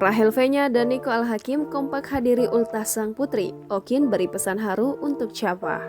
Rachel Fenya dan Nico Al-Hakim kompak hadiri ultas sang putri. Okin beri pesan haru untuk Shafa.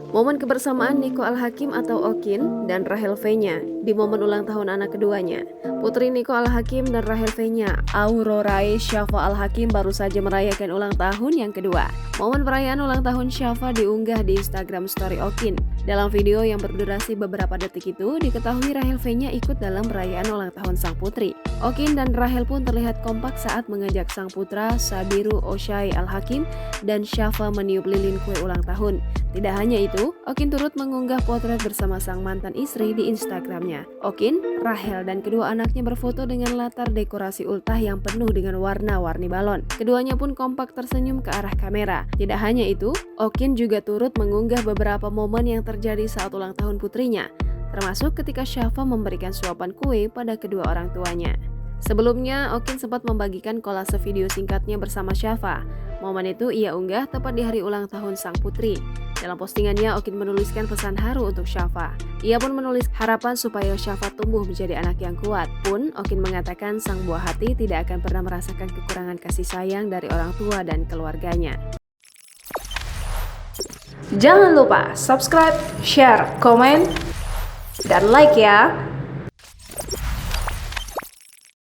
Momen kebersamaan Nico Al-Hakim atau Okin dan Rachel Fenya di momen ulang tahun anak keduanya. Putri Nico Al-Hakim dan Rachel Fenya, Aurorae Shafa Al-Hakim baru saja merayakan ulang tahun yang kedua. Momen perayaan ulang tahun Shafa diunggah di Instagram Story Okin. Dalam video yang berdurasi beberapa detik itu, diketahui Rachel Fenya ikut dalam perayaan ulang tahun sang putri. Okin dan Rachel pun terlihat kompak saat mengajak sang putra Sabiru Oshai Al-Hakim dan Shafa meniup lilin kue ulang tahun. Tidak hanya itu, Okin turut mengunggah potret bersama sang mantan istri di Instagramnya. Okin, Rachel, dan kedua anaknya berfoto dengan latar dekorasi ultah yang penuh dengan warna-warni balon. Keduanya pun kompak tersenyum ke arah kamera. Tidak hanya itu, Okin juga turut mengunggah beberapa momen yang terjadi saat ulang tahun putrinya, termasuk ketika Shafa memberikan suapan kue pada kedua orang tuanya. Sebelumnya, Okin sempat membagikan kolase video singkatnya bersama Shafa. Momen itu ia unggah tepat di hari ulang tahun sang putri. Dalam postingannya, Okin menuliskan pesan haru untuk Shafa. Ia pun menulis harapan supaya Shafa tumbuh menjadi anak yang kuat. Pun, Okin mengatakan sang buah hati tidak akan pernah merasakan kekurangan kasih sayang dari orang tua dan keluarganya. Jangan lupa subscribe, share, komen, dan like ya!